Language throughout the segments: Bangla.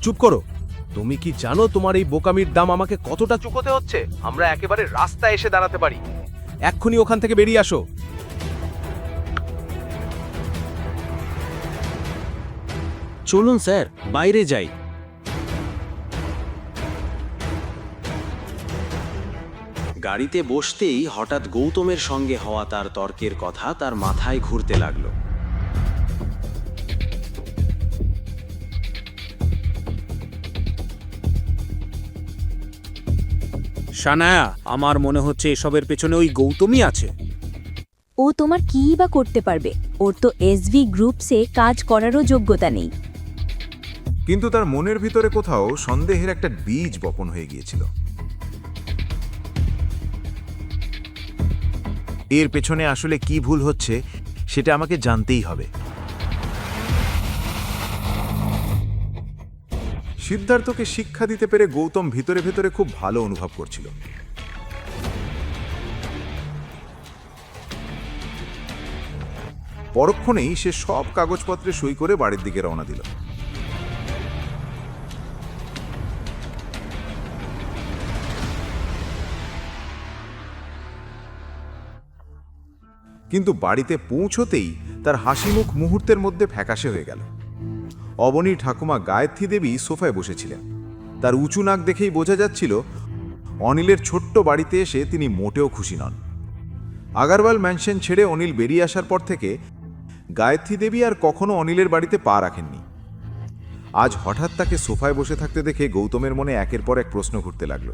চুপ করো। তুমি কি জানো তোমার এই বোকামির দাম আমাকে কতটা চুকোতে হচ্ছে? আমরা একেবারে রাস্তায় এসে দাঁড়াতে পারি। এক্ষুনি ওখান থেকে বেরিয়ে আসো। চলুন স্যার, বাইরে যাই। গাড়িতে বসতেই হঠাৎ গৌতমের সঙ্গে হওয়া তার তর্কের কথা তার মাথায় ঘুরতে লাগলো। সানায়া, আমার মনে হচ্ছে এসবের পেছনে ওই গৌতমই আছে। ও তোমার কী বা করতে পারবে? ওর তো এসভি গ্রুপসে কাজ করারও যোগ্যতা নেই। কিন্তু তার মনের ভিতরে কোথাও সন্দেহের একটা বীজ বপন হয়ে গিয়েছিল। এর পেছনে আসলে কি ভুল হচ্ছে সেটা আমাকে জানতেই হবে। সিদ্ধার্থকে শিক্ষা দিতে পেরে গৌতম ভিতরে ভেতরে খুব ভালো অনুভব করছিল। পরক্ষণেই সে সব কাগজপত্রে সই করে বাড়ির দিকে রওনা দিল। কিন্তু বাড়িতে পৌঁছতেই তার হাসিমুখ মুহূর্তের মধ্যে ফ্যাকাশে হয়ে গেল। অবনী ঠাকুমা গায়ত্রী দেবী সোফায় বসেছিলেন। তার উঁচু নাক দেখেই বোঝা যাচ্ছিল অনিলের ছোট্ট বাড়িতে এসে তিনি মোটেও খুশি নন। আগারওয়াল ম্যানশন ছেড়ে অনিল বেরিয়ে আসার পর থেকে গায়ত্রী দেবী আর কখনো অনিলের বাড়িতে পা রাখেননি। আজ হঠাৎ তাকে সোফায় বসে থাকতে দেখে গৌতমের মনে একের পর এক প্রশ্ন ঘুরতে লাগলো।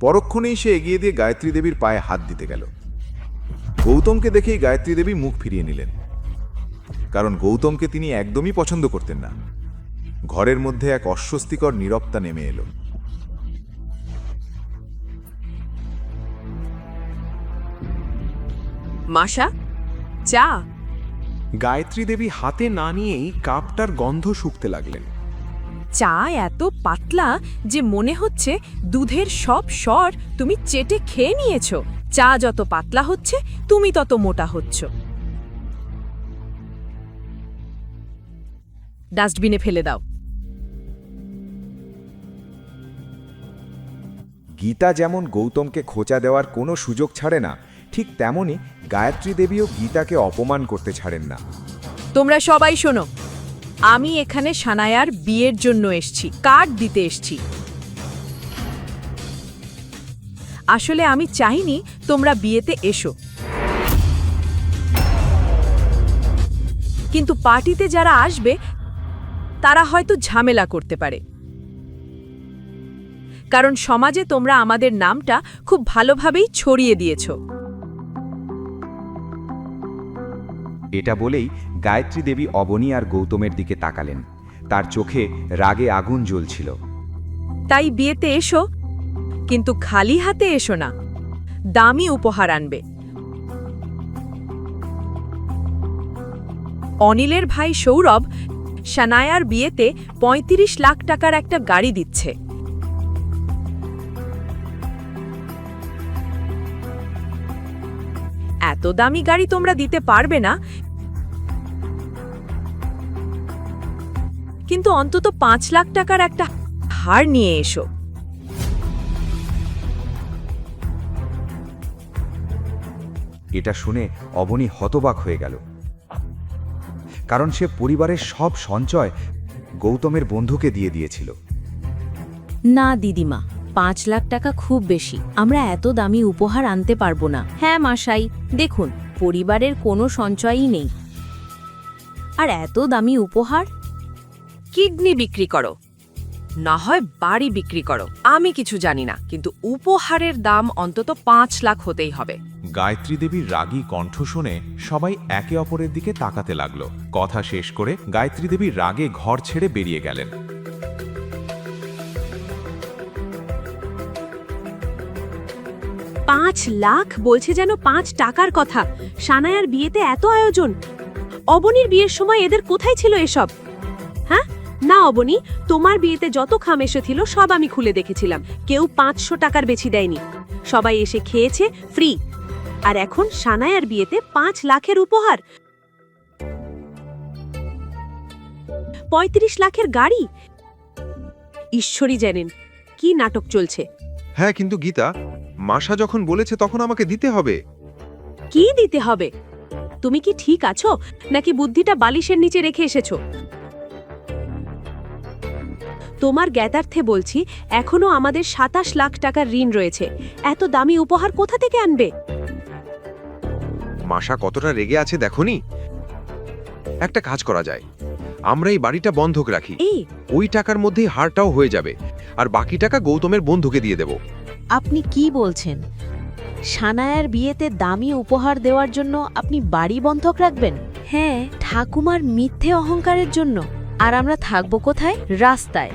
পরক্ষণেই সে এগিয়ে দিয়ে গায়ত্রী দেবীর পায়ে হাত দিতে গেল। গৌতমকে দেখেই গায়ত্রী দেবী মুখ ফিরিয়ে নিলেন, কারণ গৌতমকে তিনি একদমই পছন্দ করতেন না। ঘরের মধ্যে এক অস্বস্তিকর নীরবতা নেমে এলো। মাসা, চা। গায়ত্রী দেবী হাতে না নিয়েই কাপটার গন্ধ শুকতে লাগলেন। চা এত পাতলা যে মনে হচ্ছে দুধের সব স্বর তুমি চেটে খেয়ে নিয়েছো। চা যত পাতলা হচ্ছে তুমি তত মোটা হচ্ছ। ডাস্টবিনে ফেলে দাও। গীতা যেমন গৌতমকে খোঁচা দেওয়ার কোনো সুযোগ ছাড়ে না, ঠিক তেমনি গায়ত্রী দেবীও গীতাকে অপমান করতে ছাড়েন না। তোমরা সবাই শোনো, আমি এখানে সানায়ার বিয়ের জন্য এসছি, কার্ড দিতে এসছি। আসলে আমি চাইনি তোমরা বিয়েতে এসো, কিন্তু পার্টিতে যারা আসবে তারা হয়তো ঝামেলা করতে পারে, কারণ সমাজে তোমরা আমাদের নামটা খুব ভালোভাবেই ছড়িয়ে দিয়েছো। এটা বলেই গায়ত্রী দেবী অবনী আর গৌতমের দিকে তাকালেন। তার চোখে রাগে আগুন জ্বলছিল। তাই বিয়েতে এসো, কিন্তু খালি হাতে এসো না, দামি উপহার আনবে। অনিলের ভাই সৌরভ সানায়ার বিয়েতে ৩৫ লাখ টাকার একটা গাড়ি দিচ্ছে। এত দামি গাড়ি তোমরা দিতে পারবে না, কিন্তু অন্তত ৫ লাখ টাকার একটা হার নিয়ে এসো। এটা শুনে অবনী হতবাক হয়ে গেল, কারণ সে পরিবারের সব সঞ্চয় গৌতমের বন্ধুকে দিয়ে দিয়েছিল। না দিদিমা, ৫ লাখ টাকা খুব বেশি। আমরা এত দামি উপহার আনতে পারবো না। হ্যাঁ মশাই, দেখুন পরিবারের কোনো সঞ্চয়ই নেই, আর এত দামি উপহার। কিডনি বিক্রি করো, না হয় বাড়ি বিক্রি করো, আমি কিছু জানি না, কিন্তু উপহারের দাম অন্তত ৫ লাখ হতেই হবে। গায়ত্রী দেবীর রাগী কণ্ঠ শুনে সবাই একে অপরের দিকে তাকাতে লাগলো। কথা শেষ করে গায়ত্রী দেবী রাগে ঘর ছেড়ে বেরিয়ে গেলেন। ৫ লাখ বলছে যেন ৫ টাকার কথা। সানায়ার বিয়েতে এত আয়োজন, অবনীর বিয়ের সময় এদের কোথায় ছিল এসব? হ্যাঁ না অবনী, তোমার বিয়েতে যত খাম এসেছিল সব আমি খুলে দেখেছিলাম, কেউ ৫০০ টাকার বেশি দেয়নি। সবাই এসে খেয়েছে ফ্রি, আর এখন সানায়ার বিয়েতে ৫ লাখের উপহার, ৩৫ লাখের গাড়ি। ঈশ্বরই জানেন কি নাটক চলছে। হ্যাঁ, কিন্তু গীতা, মাসা যখন বলেছে তখন আমাকে দিতে হবে। কি দিতে হবে? তুমি কি ঠিক আছো নাকি বুদ্ধিটা বালিশের নিচে রেখে এসেছো? তোমার জ্ঞাতার্থে বলছি, এখনো আমাদের 27 লাখ টাকার ঋণ রয়েছে। এত দামি উপহার কোথা থেকে আনবে? মাসা কতটা রেগে আছে দেখনি? একটা কাজ করা যায়, আমরা এই বাড়িটা বন্ধক রাখি। এই ওই টাকার মধ্যেই হারটাও হয়ে যাবে, আর বাকি টাকা গৌতমের বন্ধুকে দিয়ে দেব। আপনি কি বলছেন? সানায়ার বিয়েতে দামি উপহার দেওয়ার জন্য আপনি বাড়ি বন্ধক রাখবেন? হ্যাঁ, ঠাকুমার মিথ্যে অহংকারের জন্য। আর আমরা থাকবো কোথায়? রাস্তায়।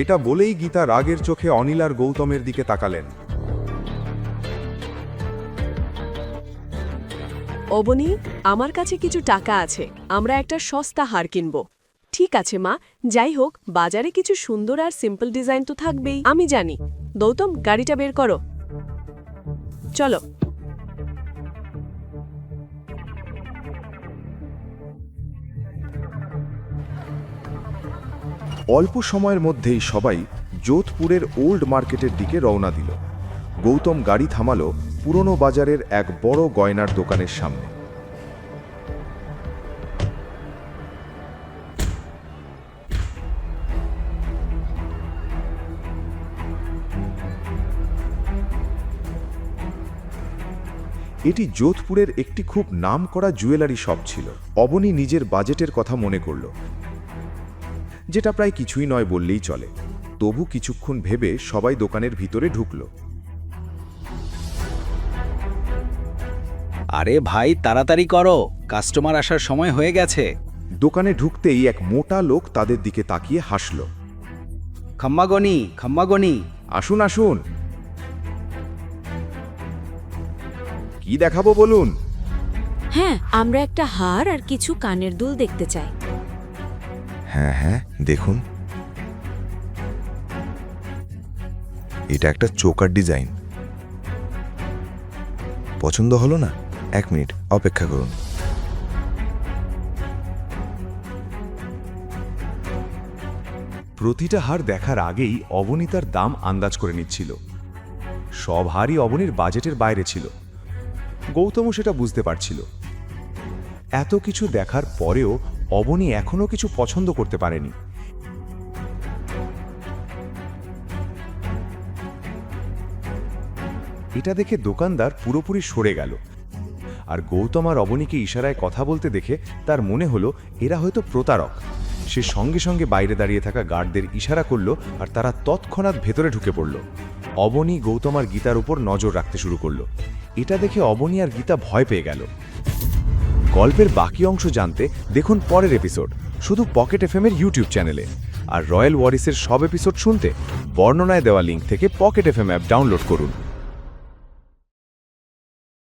এটা বলেই গীতা রাগের চোখে অনিল আর গৌতমের দিকে তাকালেন। অবনী, আমার কাছে কিছু টাকা আছে, আমরা একটা সস্তা হার কিনব। ঠিক আছে মা, যাই হোক বাজারে কিছু সুন্দর আর সিম্পল ডিজাইন তো থাকবেই, আমি জানি। গৌতম, গাড়িটা বের করো, চলো। অল্প সময়ের মধ্যেই সবাই যোধপুরের ওল্ড মার্কেটের দিকে রওনা দিল। গৌতম গাড়ি থামালো পুরনো বাজারের এক বড় গয়নার দোকানের সামনে। এটি যোধপুরের একটি খুব নামকরা জুয়েলারি শপ ছিল। অবনী নিজের বাজেটের কথা মনে করল, যেটা প্রায় কিছুই নয় বললেই চলে। তবু কিছুক্ষণ ভেবে সবাই দোকানের ভিতরে ঢুকল। আরে ভাই, তাড়াতাড়ি করো, কাস্টমার আসার সময় হয়ে গেছে। দোকানে ঢুকতেই এক মোটা লোক তাদের দিকে তাকিয়ে হাসল। খাম্মাগনি, খাম্মাগনি। আসুন আসুন, কি দেখাবো বলুন? হ্যাঁ, আমরা একটা হার আর কিছু কানের দুল দেখতে চাই। হ্যাঁ হ্যাঁ, দেখুন, এটা একটা চোকার ডিজাইন। পছন্দ হলো না? 1 মিনিট অপেক্ষা করুন। প্রতিটা হার দেখার আগেই অবনী তার দাম আন্দাজ করে নিচ্ছিল। সব হারই অবনীর বাজেটের বাইরে ছিল। গৌতমও সেটা বুঝতে পারছিল। এত কিছু দেখার পরেও অবনী এখনো কিছু পছন্দ করতে পারেনি। এটা দেখে দোকানদার পুরোপুরি সরে গেল, আর গৌতম আর অবনীকে ইশারায় কথা বলতে দেখে তার মনে হলো এরা হয়তো প্রতারক। সে সঙ্গে সঙ্গে বাইরে দাঁড়িয়ে থাকা গার্ডদের ইশারা করলো, আর তারা তৎক্ষণাৎ ভেতরে ঢুকে পড়ল। অবনী, গৌতম আর গীতার উপর নজর রাখতে শুরু করলো। এটা দেখে অবনী আর গীতা ভয় পেয়ে গেল। গল্পের বাকি অংশ জানতে দেখুন পরের এপিসোড, শুধু পকেট এফএম-এর ইউটিউব চ্যানেলে। আর রয়্যাল ওয়ারিসের সব এপিসোড শুনতে বর্ণনায় দেওয়া লিঙ্ক থেকে পকেট এফএম অ্যাপ ডাউনলোড করুন।